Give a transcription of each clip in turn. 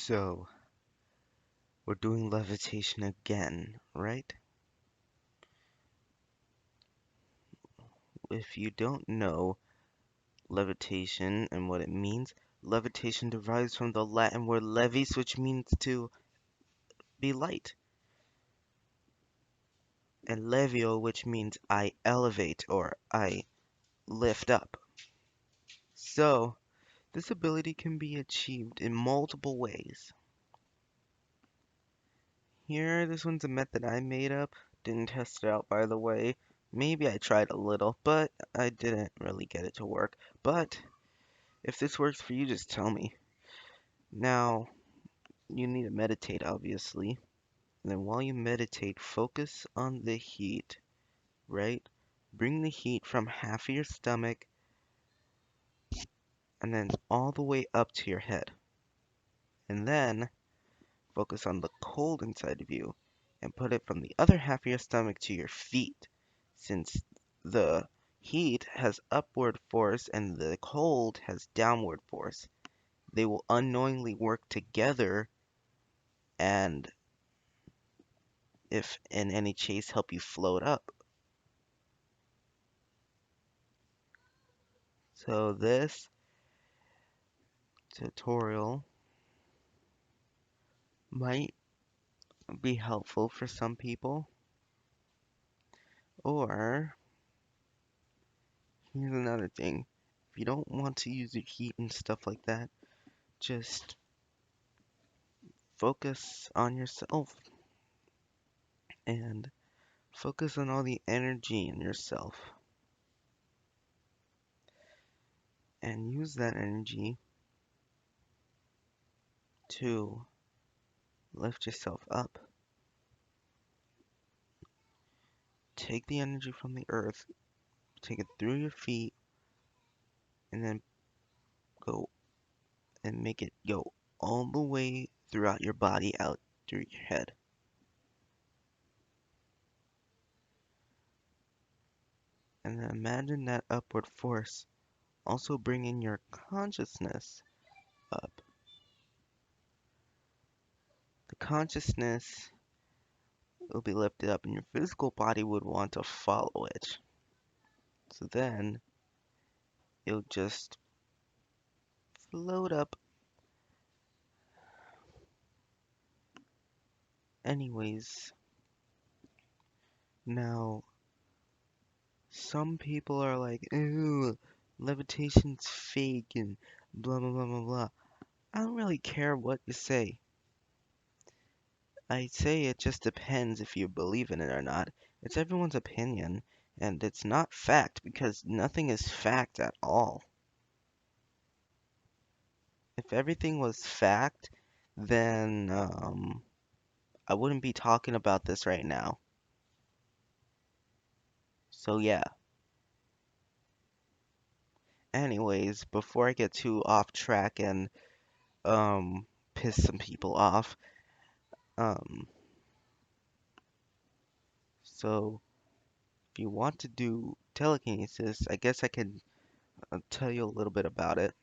So, we're doing levitation again, right? If you don't know levitation and what it means, levitation derives from the Latin word levis, which means to be light, and levio, which means I elevate or I lift up. So, this ability can be achieved in multiple ways. Here, this one's a method I made up. Didn't test it out, by the way. Maybe I tried a little, but I didn't really get it to work. But if this works for you, just tell me. Now, you need to meditate, obviously. And then while you meditate, focus on the heat, right? Bring the heat from half of your stomach and then all the way up to your head. And then focus on the cold inside of you and put it from the other half of your stomach to your feet. Since the heat has upward force and the cold has downward force, they will unknowingly work together and, if in any case, help you float up. So this tutorial might be helpful for some people, or here's another thing. If you don't want to use your heat and stuff like that, just focus on yourself and focus on all the energy in yourself and use that energy to lift yourself up. Take the energy from the earth, take it through your feet, and then go and make it go all the way throughout your body out through your head. And then imagine that upward force also bringing your consciousness up. The consciousness will be lifted up and your physical body would want to follow it. So then you'll just float up. Anyways, now some people are like, ooh, levitation's fake and blah blah blah blah blah. I don't really care what you say. I say it just depends if you believe in it or not. It's everyone's opinion, and it's not fact because nothing is fact at all. If everything was fact, then I wouldn't be talking about this right now. So yeah. Anyways, before I get too off track and piss some people off, um so if you want to do telekinesis, I guess I can tell you a little bit about it.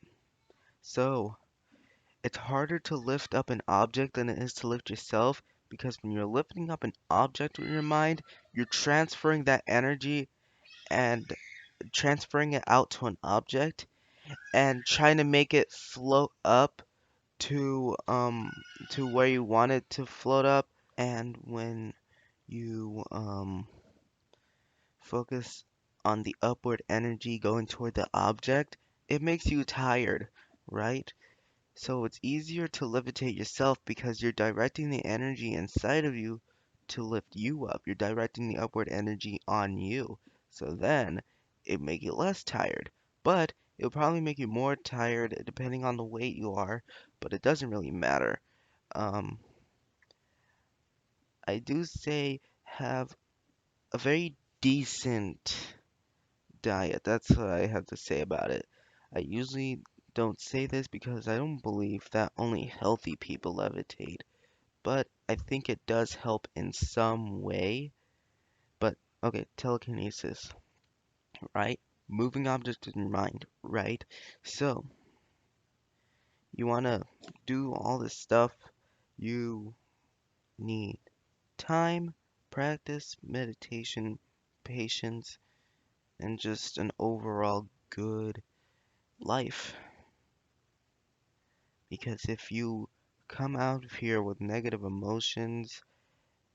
So, it's harder to lift up an object than it is to lift yourself because when you're lifting up an object with your mind, you're transferring that energy and transferring it out to an object and trying to make it float up to where you want it to float up. And when you focus on the upward energy going toward the object, it makes you tired, right? So it's easier to levitate yourself because you're directing the energy inside of you to lift you up. You're directing the upward energy on you. So then it make you less tired. But it'll probably make you more tired depending on the weight you are, but it doesn't really matter. Um, I do say have a very decent diet. That's what I have to say about it. I usually don't say this because I don't believe that only healthy people levitate, but I think it does help in some way. But okay, telekinesis, right? Moving objects in your mind, right? So you want to do all this stuff, you need time, practice, meditation, patience, and just an overall good life. Because if you come out of here with negative emotions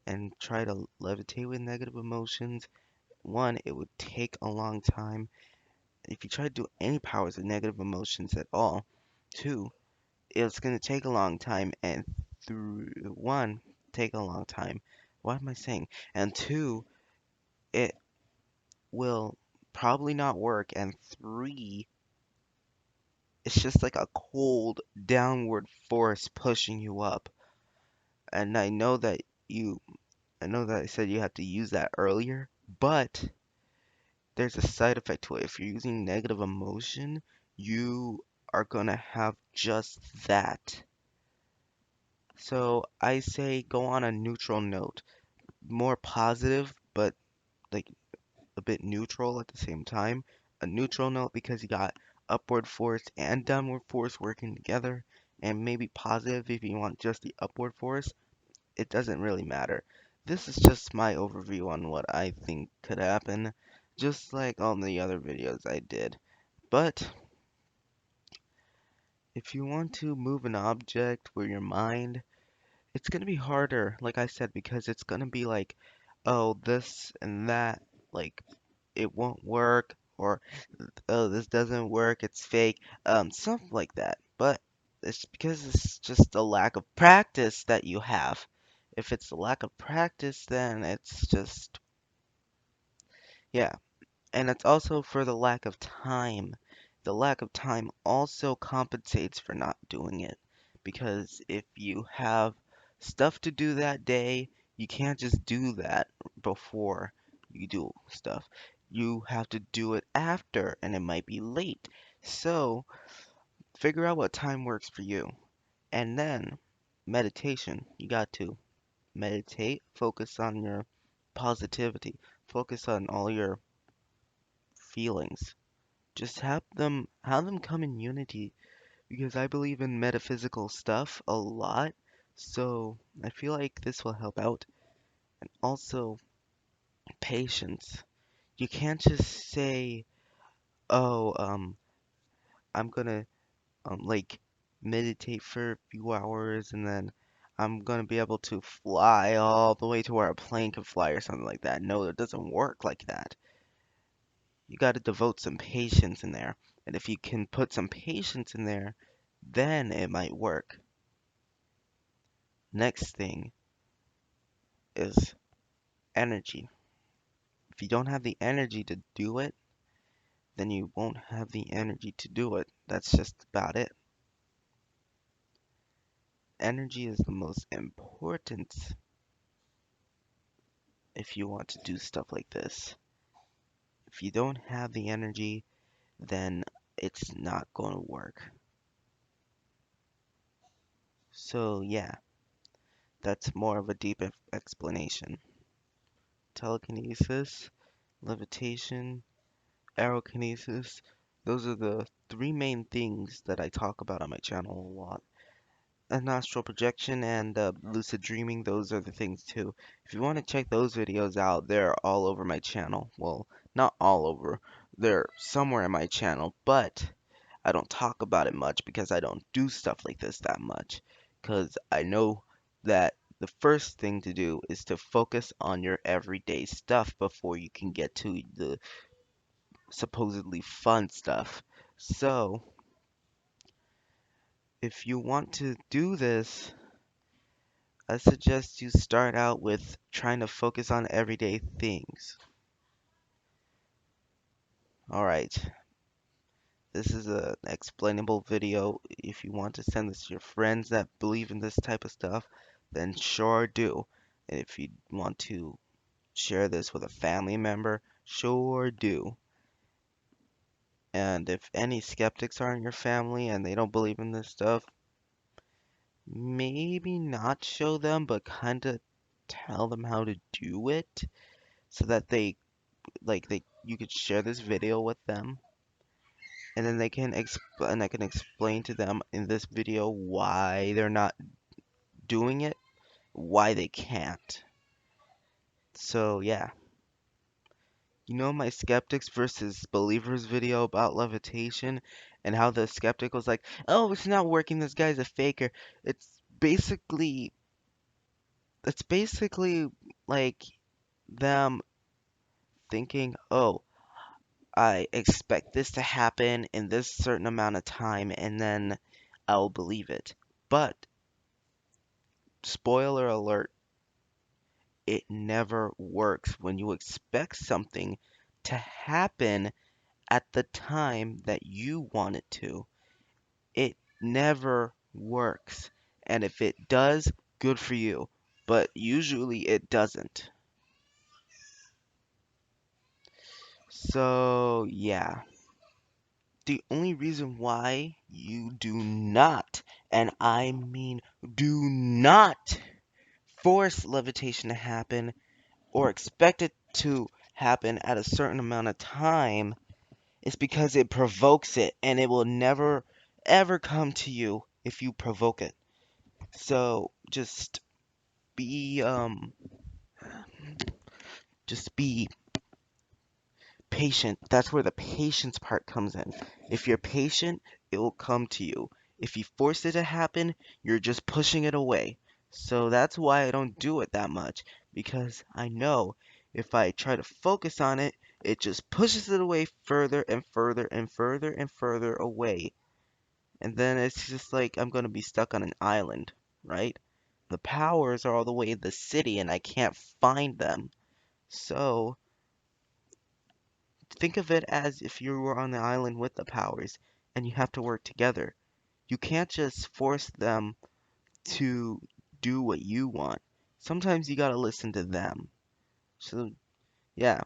and try to levitate with negative emotions, one, it would take a long time. If you try to do any powers of negative emotions at all, two, it's going to take a long time, and through one, take a long time. What am I saying? And two, it will probably not work, and three, it's just like a cold downward force pushing you up. And you, I know that I said you have to use that earlier, but there's a side effect to it. If you're using negative emotion, you are gonna have just that. So I say go on a neutral note, more positive, but like a bit neutral at the same time. A neutral note because you got upward force and downward force working together, and maybe positive if you want just the upward force. It doesn't really matter. This is just my overview on what I think could happen, just like all the other videos I did. But if you want to move an object with your mind, it's gonna be harder, like I said, because it's gonna be like, oh, this and that, like it won't work, or oh, this doesn't work, it's fake, something like that. But it's because it's just a lack of practice that you have. If it's a lack of practice, then it's just, yeah. And it's also for the lack of time. The lack of time also compensates for not doing it. Because if you have stuff to do that day, you can't just do that before you do stuff. You have to do it after, and it might be late. So, figure out what time works for you. And then, meditation. You got to meditate, focus on your positivity, focus on all your feelings. Just have them come in unity because I believe in metaphysical stuff a lot. So I feel like this will help out. And also patience. You can't just say, "Oh, I'm gonna like meditate for a few hours and then I'm gonna be able to fly all the way to where a plane can fly or something like that." No, it doesn't work like that. You got to devote some patience in there. And if you can put some patience in there, then it might work. Next thing is energy. If you don't have the energy to do it, then you won't have the energy to do it. That's just about it. Energy is the most important if you want to do stuff like this. If you don't have the energy, then it's not going to work. So, yeah, that's more of a deep explanation. Telekinesis, levitation, aerokinesis. Those are the three main things that I talk about on my channel a lot. And astral projection and lucid dreaming, those are the things too. If you want to check those videos out, they're all over my channel. Well, not all over. They're somewhere in my channel, but I don't talk about it much because I don't do stuff like this that much. Because I know that the first thing to do is to focus on your everyday stuff before you can get to the supposedly fun stuff. So, if you want to do this, I suggest you start out with trying to focus on everyday things. Alright, this is an explainable video. If you want to send this to your friends that believe in this type of stuff, then sure do. And if you want to share this with a family member, sure do. And if any skeptics are in your family and they don't believe in this stuff, maybe not show them, but kind of tell them how to do it so that they you could share this video with them. and then I can explain to them in this video why they're not doing it, why they can't. So yeah, you know my skeptics versus believers video about levitation and how the skeptic was like, "Oh, it's not working. This guy's a faker." It's basically it's basically like them thinking, "Oh, I expect this to happen in this certain amount of time and then I'll believe it." But spoiler alert, it never works when you expect something to happen at the time that you want it to. It never works. And if it does, good for you. But usually it doesn't. So, yeah. The only reason why you do not, and I mean do not, force levitation to happen or expect it to happen at a certain amount of time is because it provokes it and it will never ever come to you if you provoke it. So be um just be patient. That's where the patience part comes in. If you're patient, it will come to you. If you force it to happen, you're just pushing it away. So that's why I don't do it that much, because I know if I try to focus on it, it just pushes it away further and further and further and further away. And then it's just like I'm gonna be stuck on an island, right? The powers are all the way in the city and I can't find them. So think of it as if you were on the island with the powers and you have to work together. You can't just force them to do what you want. Sometimes you gotta listen to them. So, yeah,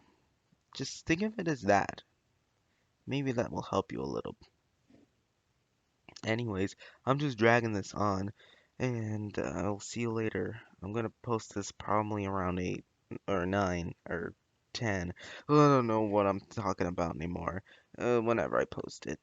just think of it as that. Maybe that will help you a little. Anyways, I'm just dragging this on, and I'll see you later. I'm gonna post this probably around 8 or 9 or 10. I don't know what I'm talking about anymore. Whenever I post it.